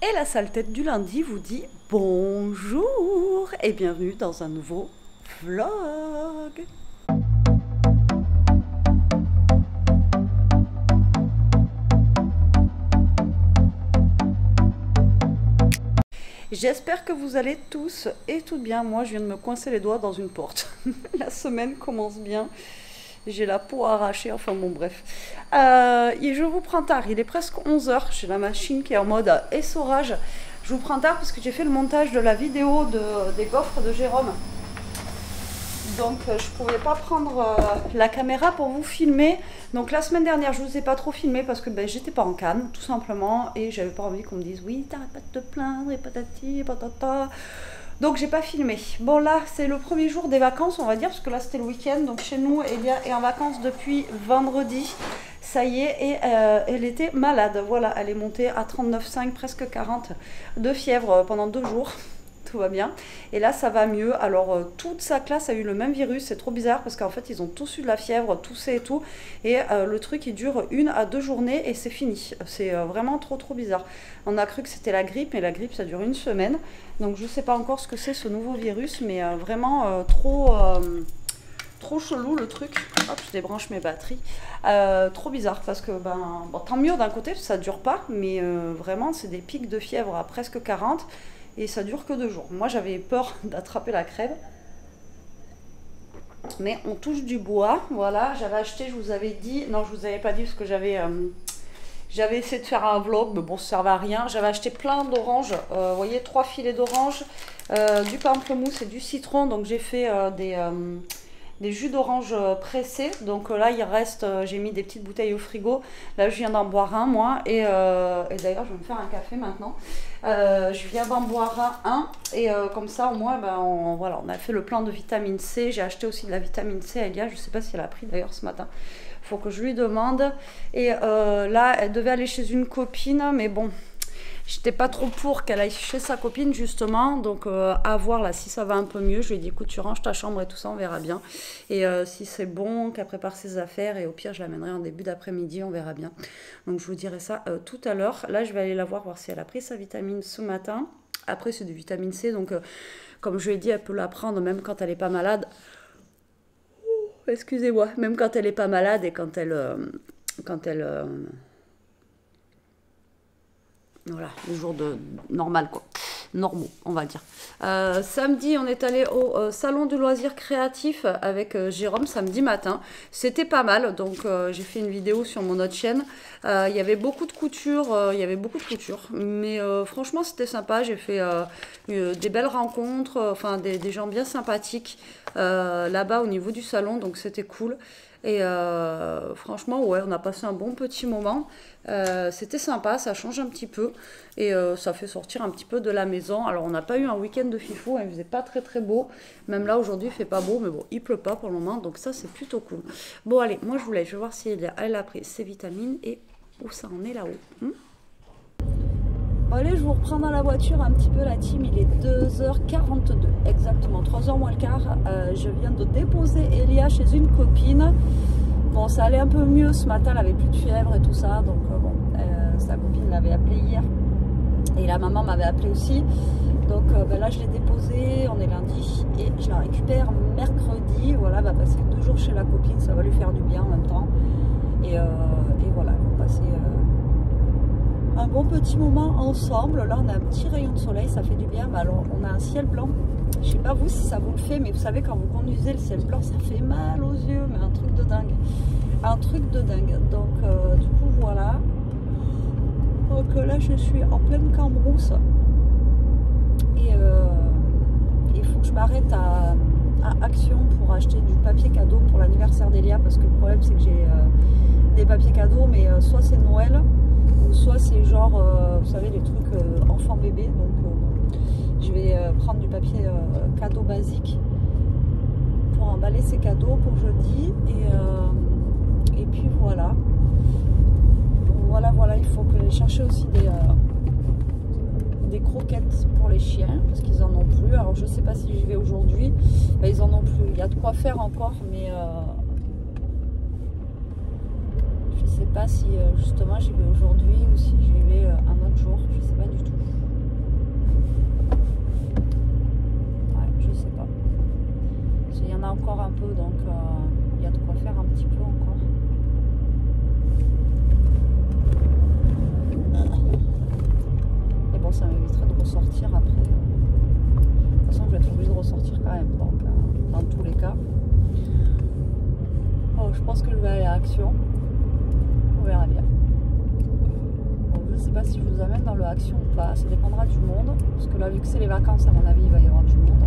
Et la sale tête du lundi vous dit bonjour et bienvenue dans un nouveau vlog. J'espère que vous allez tous et toutes bien. Moi, je viens de me coincer les doigts dans une porte. La semaine commence bien. J'ai la peau arrachée, enfin bon bref. Et je vous prends tard, il est presque 11 h. J'ai la machine qui est en mode essorage. Je vous prends tard parce que j'ai fait le montage de la vidéo des gaufres de Jérôme. Donc je ne pouvais pas prendre la caméra pour vous filmer. Donc la semaine dernière je ne vous ai pas trop filmé parce que j'étais pas en Cannes tout simplement. Et j'avais pas envie qu'on me dise oui t'arrêtes pas de te plaindre et patati et patata. Donc j'ai pas filmé. Bon là c'est le premier jour des vacances on va dire. Parce que là c'était le week-end. Donc chez nous Elia est en vacances depuis vendredi. Ça y est, et elle était malade. Voilà, elle est montée à 39,5, presque 40 de fièvre pendant 2 jours. Tout va bien. Et là, ça va mieux. Alors, toute sa classe a eu le même virus. C'est trop bizarre parce qu'en fait, ils ont tous eu de la fièvre, toussé et tout. Et le truc, il dure 1 à 2 journées et c'est fini. C'est vraiment trop bizarre. On a cru que c'était la grippe, mais la grippe, ça dure 1 semaine. Donc, je ne sais pas encore ce que c'est ce nouveau virus, mais vraiment trop chelou le truc. Hop, je débranche mes batteries. Trop bizarre parce que bon, tant mieux d'un côté, ça dure pas, mais vraiment c'est des pics de fièvre à presque 40 et ça dure que 2 jours. Moi j'avais peur d'attraper la crève, mais on touche du bois. Voilà, j'avais acheté, je vous avais dit, non je vous avais pas dit parce que j'avais essayé de faire un vlog, mais bon ça servait à rien. J'avais acheté plein d'oranges, vous voyez 3 filets d'orange, du pamplemousse et du citron. Donc j'ai fait des jus d'orange pressés. Donc là il reste, j'ai mis des petites bouteilles au frigo. Là je viens d'en boire un moi et d'ailleurs je vais me faire un café maintenant. Je viens d'en boire un et comme ça au moins voilà, on a fait le plan de vitamine C. J'ai acheté aussi de la vitamine C à Elia, je sais pas si elle a pris d'ailleurs ce matin, faut que je lui demande. Et là elle devait aller chez une copine mais bon j'étais pas trop pour qu'elle aille chez sa copine justement, donc à voir là si ça va un peu mieux. Je lui ai dit écoute tu ranges ta chambre et tout ça, on verra bien. Et si c'est bon, qu'elle prépare ses affaires et au pire je l'amènerai en début d'après-midi, on verra bien. Donc je vous dirai ça tout à l'heure. Là je vais aller la voir si elle a pris sa vitamine ce matin. Après c'est du vitamine C, donc comme je lui ai dit elle peut la prendre même quand elle est pas malade. Excusez-moi, même quand elle est pas malade et quand elle voilà, les jours de normal quoi, normaux on va dire. Samedi on est allé au salon du loisir créatif avec Jérôme samedi matin. C'était pas mal, donc j'ai fait une vidéo sur mon autre chaîne. Il y avait beaucoup de couture, mais franchement c'était sympa. J'ai fait des belles rencontres, enfin des gens bien sympathiques là-bas au niveau du salon, donc c'était cool. Et franchement ouais, on a passé un bon petit moment. C'était sympa, ça change un petit peu et ça fait sortir un petit peu de la maison. Alors on n'a pas eu un week-end de fifou, il faisait pas très beau, même là aujourd'hui il fait pas beau, mais bon il pleut pas pour le moment, donc ça c'est plutôt cool. Bon allez, moi je vais voir si elle a pris ses vitamines et où ça en est là-haut. Allez, je vous reprends dans la voiture un petit peu la team, il est 2h42, exactement, 3h moins le quart. Je viens de déposer Elia chez une copine. Bon, ça allait un peu mieux ce matin, elle avait plus de fièvre et tout ça, donc bon, sa copine l'avait appelé hier et la maman m'avait appelé aussi. Donc là je l'ai déposée, on est lundi et je la récupère mercredi. Voilà, elle va passer 2 jours chez la copine, ça va lui faire du bien en même temps. Et voilà, on va passer un bon petit moment ensemble. Là on a un petit rayon de soleil, ça fait du bien. Mais alors on a un ciel blanc, je sais pas vous si ça vous le fait, mais vous savez quand vous conduisez le ciel blanc ça fait mal aux yeux, mais un truc de dingue, donc du coup voilà. Donc là je suis en pleine Cambrousse et il faut que je m'arrête à Action pour acheter du papier cadeau pour l'anniversaire d'Elia, parce que le problème c'est que j'ai des papiers cadeaux, mais soit c'est Noël ou soit c'est genre vous savez les trucs enfant bébé. Donc je vais prendre du papier cadeau basique pour emballer ces cadeaux pour jeudi et puis voilà, il faut que je cherche aussi des croquettes pour les chiens parce qu'ils en ont plus. Alors je sais pas si j'y vais aujourd'hui, ils en ont plus, il y a de quoi faire encore, mais je sais pas si justement j'y vais aujourd'hui ou si j'y vais un autre jour, je sais pas du tout. je pense que je vais aller à Action. On verra bien. Bon, je ne sais pas si je vous amène dans le Action ou pas. Ça dépendra du monde. Parce que là, vu que c'est les vacances, à mon avis, il va y avoir du monde.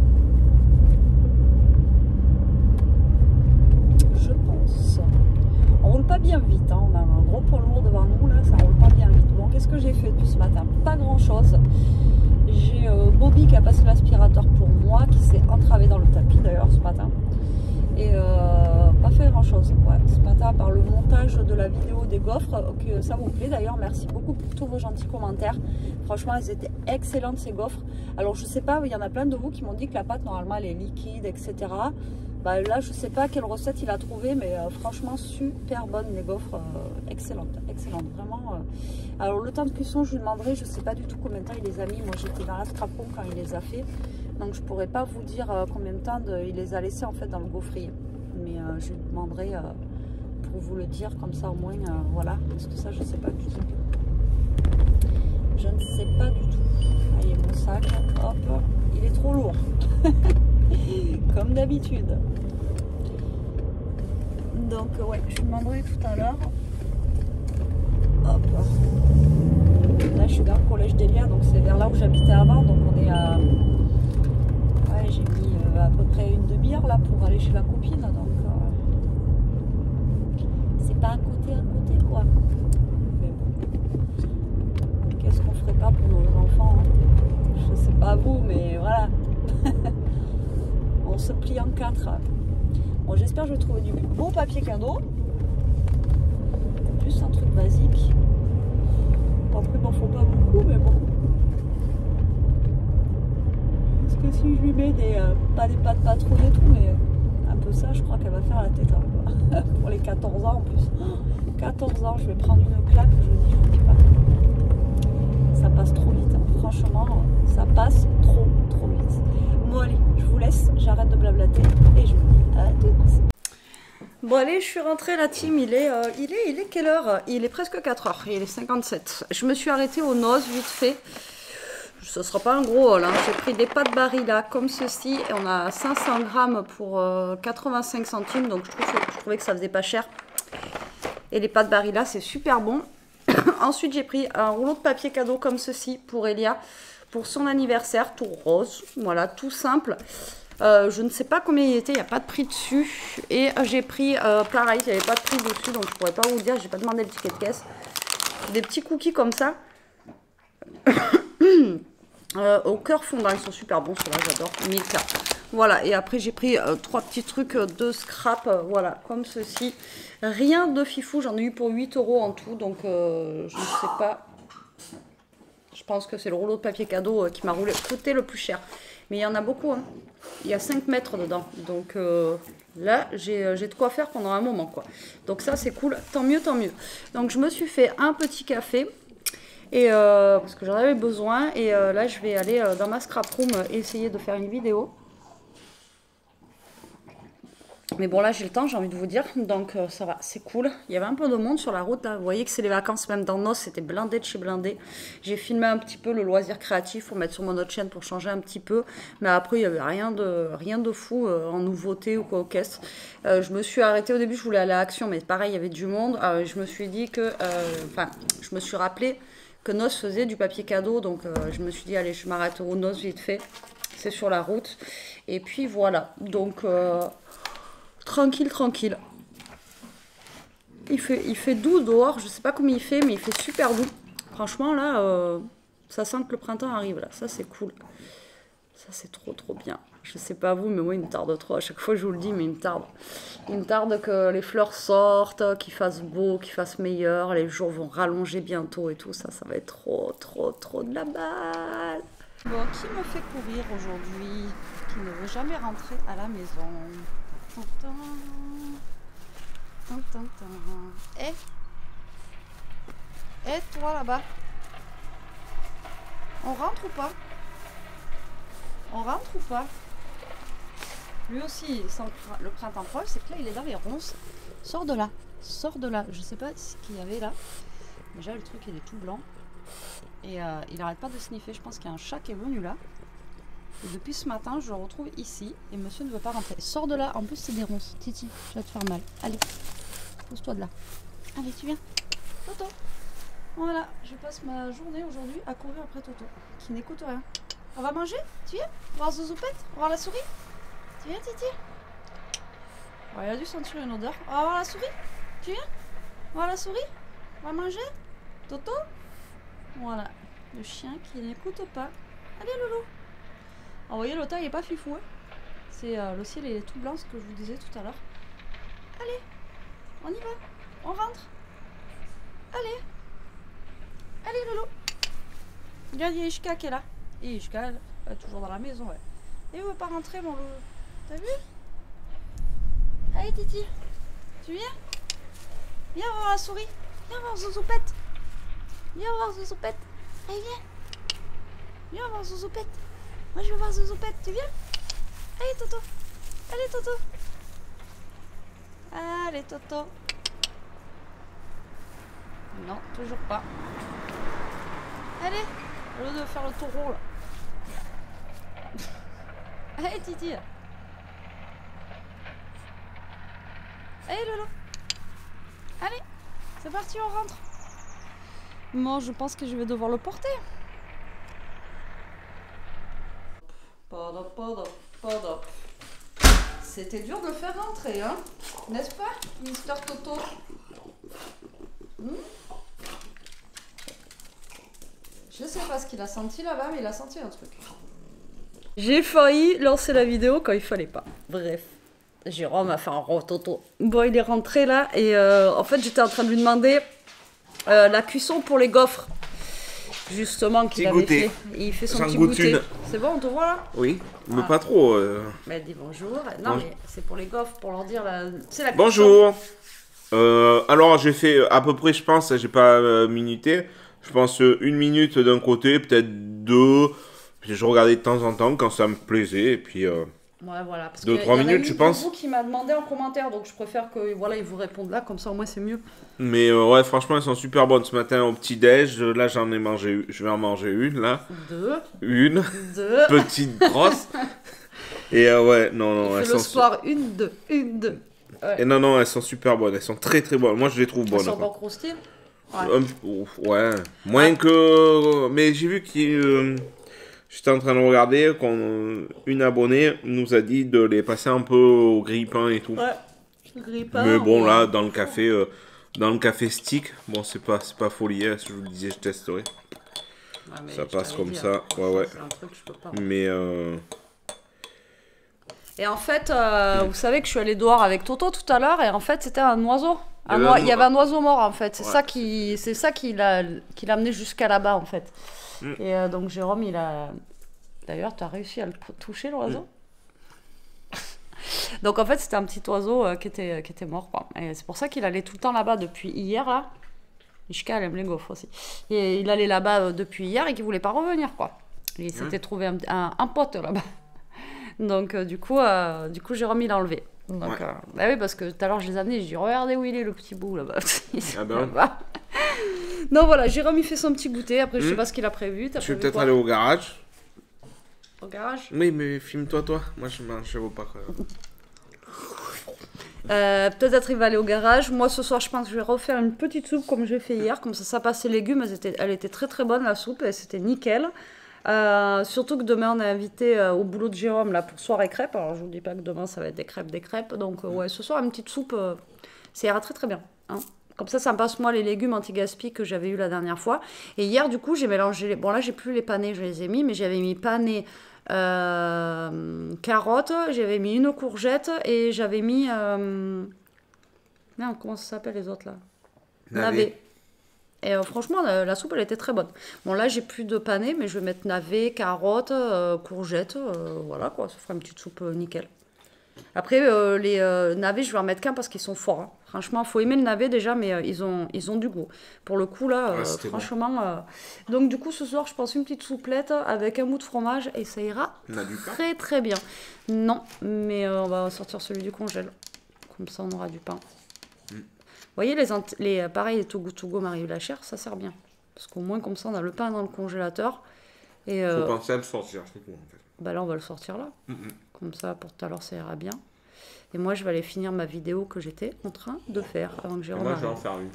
Je pense. On roule pas bien vite. Hein. On a un gros poids lourd devant nous. Là, ça roule pas bien vite. Bon, qu'est-ce que j'ai fait depuis ce matin? Pas grand-chose. J'ai Bobby qui a passé l'aspirateur pour moi, qui s'est entravé dans le tapis d'ailleurs ce matin. Et pas fait grand chose ce matin, par le montage de la vidéo des gaufres, que ça vous plaît d'ailleurs. Merci beaucoup pour tous vos gentils commentaires. Franchement, elles étaient excellentes ces gaufres. Alors je sais pas, il y en a plein de vous qui m'ont dit que la pâte normalement elle est liquide, etc. Bah, là je sais pas quelle recette il a trouvé, mais franchement super bonne les gaufres, excellentes, excellentes vraiment. Alors le temps de cuisson, je lui demanderai, je sais pas du tout combien de temps il les a mis. Moi j'étais dans la scrapon quand il les a fait, donc je pourrais pas vous dire combien de temps il les a laissés en fait dans le gaufrier, mais je lui demanderai pour vous le dire, comme ça au moins voilà, parce que ça je sais pas du tout, je ne sais pas du tout. Allez, mon sac, hop, il est trop lourd comme d'habitude, donc ouais, je lui demanderai tout à l'heure. Hop, là je suis dans le collège d'Elia, donc c'est vers là où j'habitais avant, donc on est à... Ouais, j'ai mis à peu près une demi-heure là pour aller chez la copine, donc c'est pas à côté quoi. Mais bon, qu'est-ce qu'on ferait pas pour nos enfants, hein? Je sais pas vous, mais voilà. On se plie en quatre. Bon, j'espère que je vais trouver du beau papier cadeau. Juste un truc basique. Après, il m'en faut pas beaucoup, mais bon. Parce que si je lui mets pas des pâtes patrouilles et tout, mais un peu ça, je crois qu'elle va faire la tête. Hein. Pour les 14 ans en plus. 14 ans, je vais prendre une claque, je vous dis pas. Ça passe trop vite. Hein. Franchement, ça passe trop vite. Bon, allez, je vous laisse, j'arrête de blablater et je vous dis à toutes. Bon allez, je suis rentrée la team, il est quelle heure? Il est presque 4h, il est 57. Je me suis arrêtée au Noz vite fait. Ce sera pas un gros haul, hein. J'ai pris des pâtes Barilla comme ceci et on a 500 grammes pour 85 centimes, donc je trouvais que ça faisait pas cher. Et les pâtes Barilla c'est super bon. Ensuite j'ai pris un rouleau de papier cadeau comme ceci pour Elia, pour son anniversaire, tout rose, voilà, tout simple. Je ne sais pas combien il était, il n'y a pas de prix dessus. Et j'ai pris, pareil, il n'y avait pas de prix dessus, donc je ne pourrais pas vous dire, j'ai pas demandé le ticket de caisse. Des petits cookies comme ça. Au cœur fondant, ils sont super bons, ceux-là, j'adore. Milka. Voilà, et après j'ai pris 3 petits trucs de scrap, voilà, comme ceci. Rien de fifou, j'en ai eu pour 8 € en tout, donc je ne sais pas. Je pense que c'est le rouleau de papier cadeau qui m'a coûté le plus cher. Mais il y en a beaucoup, hein. Il y a 5 mètres dedans. Donc là, j'ai de quoi faire pendant un moment, quoi. Donc ça, c'est cool. Tant mieux, tant mieux. Donc je me suis fait un petit café. Et, parce que j'en avais besoin. Et là, je vais aller dans ma scrap room essayer de faire une vidéo. Mais bon, là, j'ai le temps, j'ai envie de vous dire. Donc, ça va, c'est cool. Il y avait un peu de monde sur la route, là. Vous voyez que c'est les vacances, même dans Nos, c'était blindé de chez blindé. J'ai filmé un petit peu le loisir créatif pour mettre sur mon autre chaîne pour changer un petit peu. Mais après, il n'y avait rien de fou en nouveauté ou quoi au caisse. Je me suis arrêtée au début, je voulais aller à Action, mais pareil, il y avait du monde. Je me suis dit que... Enfin, je me suis rappelé que Nos faisait du papier cadeau. Donc, je me suis dit, allez, je m'arrête au Nos vite fait. C'est sur la route. Et puis, voilà. Donc... tranquille, tranquille. Il fait doux dehors, je sais pas comment il fait, mais il fait super doux. Franchement, là, ça sent que le printemps arrive, là. Ça, c'est cool. Ça, c'est trop bien. Je sais pas vous, mais moi, il me tarde trop. À chaque fois, je vous le dis, mais il me tarde. Il me tarde que les fleurs sortent, qu'il fasse beau, qu'il fasse meilleur. Les jours vont rallonger bientôt et tout. Ça va être trop de la balle. Bon, qui me fait courir aujourd'hui? Qui ne veut jamais rentrer à la maison? Eh, toi là-bas, on rentre ou pas? On rentre ou pas? Lui aussi, sans le printemps proche, c'est que là il est dans les ronces. Sors de là, sors de là. Je sais pas ce qu'il y avait là. Déjà le truc il est tout blanc. Et il arrête pas de sniffer. Je pense qu'il y a un chat qui est venu là. Et depuis ce matin, je le retrouve ici et monsieur ne veut pas rentrer. Sors de là, en plus c'est des ronces. Titi, je vais te faire mal. Allez. Pose-toi de là. Allez, tu viens. Toto. Voilà, je passe ma journée aujourd'hui à courir après Toto, qui n'écoute rien. On va manger? Tu viens? On va voir Zouzoupette? On va voir la souris? Tu viens, Titi? Il a dû sentir une odeur. On va voir la souris? Tu viens? On va voir la souris? On va manger? Toto? Voilà, le chien qui n'écoute pas. Allez, Loulou. Alors, vous voyez, l'automne il est pas fifou. Hein, c'est le ciel est tout blanc, ce que je vous disais tout à l'heure. Allez, on y va. On rentre. Allez. Allez, Loulou. Regarde, il y a Ishka qui est là. Et Ishka, elle est toujours dans la maison, ouais. Et où veut pas rentrer, mon Loulou? T'as vu? Allez, Titi. Tu viens? Viens voir la souris. Viens voir Zouzoupette. Viens voir Zouzoupette. Allez, viens. Viens voir Zouzoupette. Moi, je veux voir Zouzoupette. Tu viens? Allez, Toto. Allez, Toto. Allez, Toto. Non, toujours pas. Allez, au lieu de faire le taureau, là. Allez, Titi. Allez, Lolo. Allez, c'est parti, on rentre. Moi, je pense que je vais devoir le porter. C'était dur de le faire rentrer, hein? N'est-ce pas, Mister Toto? Je sais pas ce qu'il a senti là-bas, mais il a senti un truc. J'ai failli lancer la vidéo quand il fallait pas. Bref. Jérôme a fait un rototo. Bon, il est rentré là et en fait, j'étais en train de lui demander la cuisson pour les gaufres. Justement, qu'il avait fait. Et il fait son petit goûter. C'est bon, on te voit là? Oui, mais pas trop. Bah, dis bonjour. Non, mais c'est pour les gaufres, pour leur dire la... c'est la cuisson. Bonjour. Alors, j'ai fait à peu près, je pense, j'ai pas minuté. Je pense 1 minute d'un côté, peut-être 2. Puis je regardais de temps en temps quand ça me plaisait. Et puis. Ouais, voilà. Parce 2-3 minutes, je pense. C'est vous qui m'a demandé en commentaire, donc je préfère que voilà, ils vous répondent là, comme ça au moins c'est mieux. Mais ouais, franchement, elles sont super bonnes. Ce matin au petit-déj, là j'en ai mangé, je vais en manger une là. 2. Une. 2. Petite grosse. Et ouais, non, elles sont. Le soir, 1, 2, 1, 2. Ouais. Et non, elles sont super bonnes. Elles sont très très bonnes. Moi, je les trouve bonnes. Elles sont encore croustilles. Ouais. Moins que. Mais j'ai vu qu'il. J'étais en train de regarder qu'une abonnée nous a dit de les passer un peu au grille-pain et tout. Ouais, grille-pain. Mais bon, là, dans le café stick, bon, c'est pas folie, hein, si je vous le disais, je testerai. Ouais, ça passe comme ça, ouais. C'est un truc que je peux pas. Mais Et en fait, vous savez que je suis allée dehors avec Toto tout à l'heure, et en fait, c'était un oiseau. Il y avait un oiseau mort, en fait. C'est ça qui l'a amené jusqu'à là-bas, en fait. Et donc Jérôme, il a... D'ailleurs, tu as réussi à le toucher, l'oiseau. Donc en fait, c'était un petit oiseau qui était mort, quoi. Et c'est pour ça qu'il allait tout le temps là-bas depuis hier, là. Ishka, elle aime les gaufres aussi. Et il allait là-bas depuis hier et qu'il voulait pas revenir, quoi. Et il s'était trouvé un pote là-bas. Donc du coup, Jérôme, il l'a enlevé. Donc, bah oui, parce que tout à l'heure, je les ai amenés, je dis, regardez où il est, le petit bout, là-bas. Là-bas. Non, voilà, Jérôme, il fait son petit goûter. Après, je sais pas ce qu'il a prévu. Je vais peut-être aller au garage. Au garage? Oui, mais filme-toi, toi. Moi, je vois pas, quoi. Peut-être il va aller au garage. Moi, ce soir, je pense que je vais refaire une petite soupe comme j'ai fait hier. Comme ça passait légumes. Elle était très, très bonne, la soupe. Et c'était nickel. Surtout que demain, on est invité au boulot de Jérôme là, pour soirée crêpes. Alors, je vous dis pas que demain, ça va être des crêpes. Donc, ouais, ce soir, une petite soupe, ça ira très, très bien. Hein. Comme ça me passe moi les légumes anti-gaspi que j'avais eu la dernière fois. Et hier, du coup, j'ai mélangé... Bon, là, j'ai plus les panais, je les ai mis. Mais j'avais mis panais, carottes. J'avais mis une courgette. Et j'avais mis... Non, comment ça s'appelle les autres, là? Navet. Et franchement, la soupe, elle était très bonne. Bon, là, j'ai plus de panais, mais je vais mettre navet, carottes, courgettes. Voilà, quoi. Ça fera une petite soupe nickel. Après, les navets, je vais en mettre qu'un parce qu'ils sont forts. Hein. Franchement, il faut aimer le navet déjà, mais ils ont du goût. Pour le coup, là, franchement... Donc, du coup, ce soir, je pense une petite souplette avec un bout de fromage et ça ira très, très bien. Non, mais on va sortir celui du congèle. Comme ça, on aura du pain. Vous voyez, pareil, les Too Good To Go Marie Lachère, ça sert bien. Parce qu'au moins, comme ça, on a le pain dans le congélateur. Et, faut penser à le sortir, c'est tout, en fait. Bah là, on va le sortir là. Comme ça, pour tout à l'heure, ça ira bien. Et moi, je vais aller finir ma vidéo que j'étais en train de faire avant que Jérôme Moi, je vais arrive. en faire une.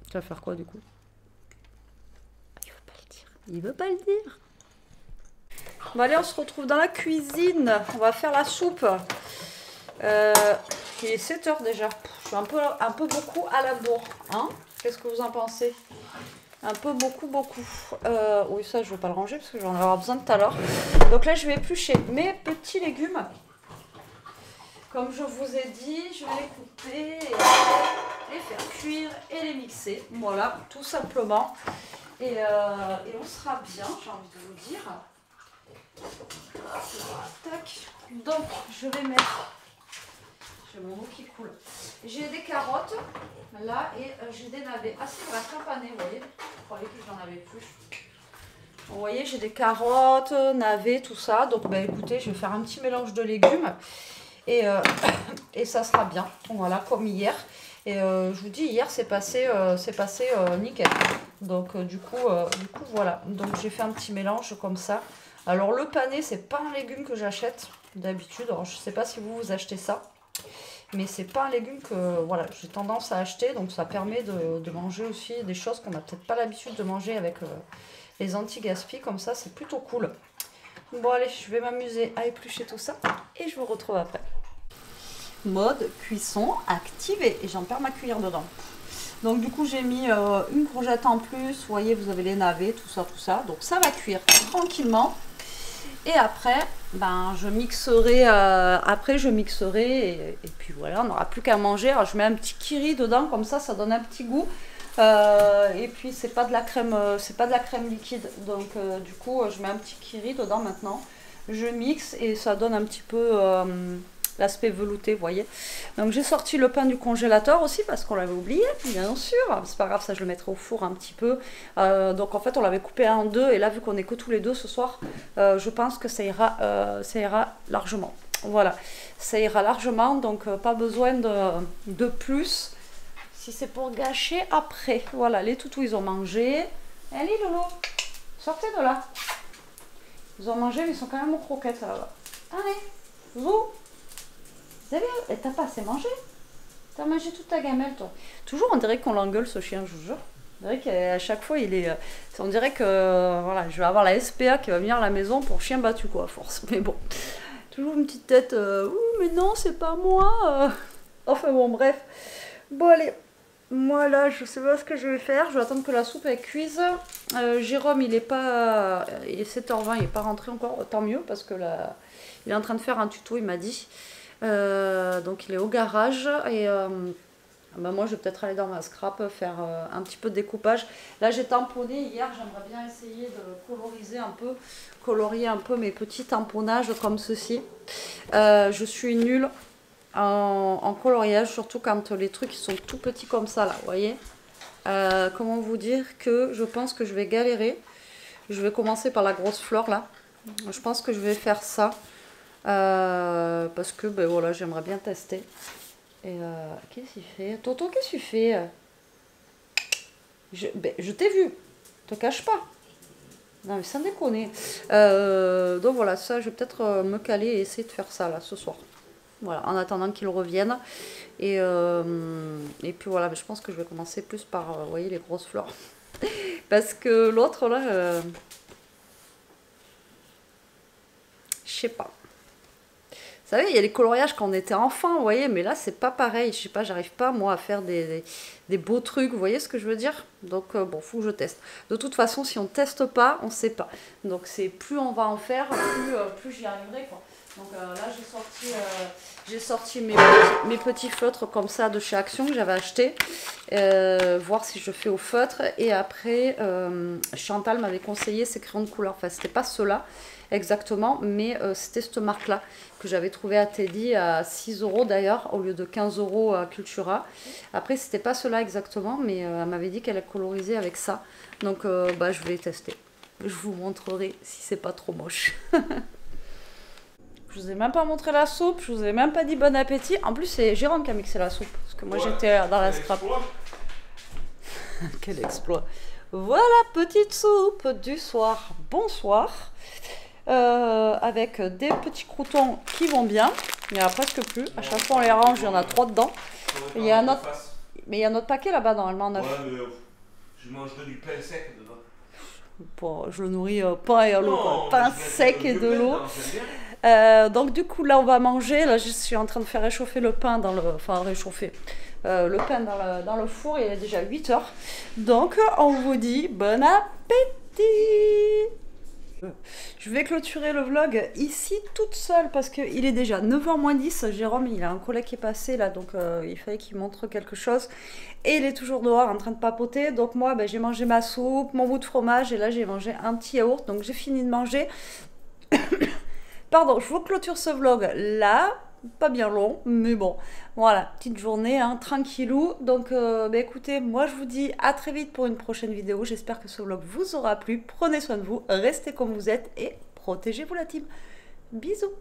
Tu vas faire quoi du coup? Il veut pas le dire. Il veut pas le dire. Bon allez, on se retrouve dans la cuisine. On va faire la soupe. Il est 7 h déjà. Je suis un peu beaucoup à la bourre. Hein? Qu'est-ce que vous en pensez? Un peu beaucoup. Oui, ça, je ne vais pas le ranger parce que j'en vais avoir besoin tout à l'heure. Donc là, je vais éplucher mes petits légumes. Comme je vous ai dit, je vais les couper, et les faire cuire et les mixer. Voilà, tout simplement. Et on sera bien, j'ai envie de vous dire. Tac. Donc, je vais mettre... J'ai mon eau qui coule. J'ai des carottes, là, et j'ai des navets. Ah, c'est vrai, campané, vous voyez. Je croyais que j'en avais plus. Vous voyez, j'ai des carottes, navets, tout ça. Donc, bah, écoutez, je vais faire un petit mélange de légumes. Et ça sera bien. Voilà, comme hier. Et je vous dis, hier, c'est passé nickel. Donc, du coup, voilà. Donc, j'ai fait un petit mélange comme ça. Alors, le pané, c'est pas un légume que j'achète d'habitude. Alors, je sais pas si vous achetez ça. Mais c'est pas un légume que voilà, j'ai tendance à acheter. Donc, ça permet de manger aussi des choses qu'on n'a peut-être pas l'habitude de manger avec les anti-gaspi. Comme ça, c'est plutôt cool. Bon, allez, je vais m'amuser à éplucher tout ça. Et je vous retrouve après. Mode cuisson activé. Et j'en perds ma cuillère dedans. Donc du coup j'ai mis une courgette en plus. Vous voyez, vous avez les navets, tout ça. Donc ça va cuire tranquillement. Et après, ben, je mixerai. Et puis voilà, on n'aura plus qu'à manger. Alors je mets un petit kiri dedans, comme ça donne un petit goût. Et puis c'est pas de la crème liquide. Donc du coup je mets un petit kiri dedans maintenant. Je mixe et ça donne un petit peu l'aspect velouté, vous voyez. Donc j'ai sorti le pain du congélateur aussi parce qu'on l'avait oublié, bien sûr. C'est pas grave, ça je le mettrai au four un petit peu. Donc en fait on l'avait coupé en deux et là vu qu'on est que tous les deux ce soir, je pense que ça ira largement. Voilà, ça ira largement, donc pas besoin de plus si c'est pour gâcher après. Voilà, les toutous ils ont mangé. Allez Lolo, sortez de là. Ils ont mangé mais ils sont quand même aux croquettes là-bas. Allez, Zou. Vous avez... T'as pas assez mangé? T'as mangé toute ta gamelle, toi. Toujours, on dirait qu'on l'engueule, ce chien, je vous jure. On dirait qu'à chaque fois, il est... On dirait que voilà, je vais avoir la SPA qui va venir à la maison pour chien battu, quoi, à force. Mais bon, toujours une petite tête... mais non, c'est pas moi. Enfin bon, bref. Bon, allez. Moi, là, je sais pas ce que je vais faire. Je vais attendre que la soupe elle cuise. Jérôme, il est pas... Il est 7 h 20, il est pas rentré encore. Tant mieux, parce que là, il est en train de faire un tuto, il m'a dit. Donc il est au garage et bah moi je vais peut-être aller dans ma scrap faire un petit peu de découpage. Là j'ai tamponné hier, j'aimerais bien essayer de colorier un peu mes petits tamponnages comme ceci. Je suis nulle en coloriage, surtout quand les trucs sont tout petits comme ça là, vous voyez. Comment vous dire que je pense que je vais galérer. Je vais commencer par la grosse fleur là. Je pense que je vais faire ça. Parce que ben voilà, j'aimerais bien tester. Et qu'est-ce qu'il fait? Toto, qu'est-ce que tu fais? Je t'ai vu, te cache pas. Non mais sans déconner. Donc voilà, ça je vais peut-être me caler et essayer de faire ça là ce soir. Voilà, en attendant qu'il revienne. Et puis voilà, je pense que je vais commencer plus par, vous voyez, les grosses fleurs. Parce que l'autre là, je sais pas. Vous savez, il y a les coloriages quand on était enfant, vous voyez, mais là, c'est pas pareil. Je sais pas, j'arrive pas, moi, à faire des beaux trucs, vous voyez ce que je veux dire? Donc, bon, faut que je teste. De toute façon, si on teste pas, on sait pas. Donc, c'est plus on va en faire, plus j'y arriverai, quoi. Donc, là, j'ai sorti mes petits feutres comme ça de chez Action que j'avais acheté. Voir si je fais au feutre. Et après, Chantal m'avait conseillé ces crayons de couleur. Enfin, c'était pas ceux-là exactement, mais c'était cette marque-là que j'avais trouvé à Teddy à 6 € d'ailleurs, au lieu de 15 € à Cultura. Après, c'était pas cela exactement, mais elle m'avait dit qu'elle a colorisé avec ça. Donc, bah, je vais les tester. Je vous montrerai si c'est pas trop moche. Je vous ai même pas montré la soupe, je vous ai même pas dit bon appétit. En plus, c'est Jérôme qui a mixé la soupe, parce que moi j'étais dans la scrap. Quel exploit! Voilà, petite soupe du soir. Bonsoir. avec des petits croûtons qui vont bien. Il n'y en a presque plus. À chaque fois on les range, il y en a 3 dedans. Et il y a un autre... Mais il y a un autre paquet là-bas normalement. Ouais, mais je mangerai du pain sec dedans. Bon, je le nourris pain et à l'eau. Pain sec et de l'eau. Donc du coup là on va manger. Là je suis en train de faire réchauffer le pain dans le... Enfin réchauffer le pain dans le four. Il est déjà 8 heures. Donc on vous dit bon appétit. Je vais clôturer le vlog ici toute seule parce qu'il est déjà 9h moins 10. Jérôme, il a un collègue qui est passé là, donc il fallait qu'il montre quelque chose. Et il est toujours dehors en train de papoter. Donc moi, j'ai mangé ma soupe, mon bout de fromage et là j'ai mangé un petit yaourt. Donc j'ai fini de manger. Pardon, je vous clôture ce vlog là. Pas bien long, mais bon, voilà, petite journée, hein, tranquillou. Donc, écoutez, moi je vous dis à très vite pour une prochaine vidéo. J'espère que ce vlog vous aura plu. Prenez soin de vous, restez comme vous êtes et protégez-vous la team. Bisous.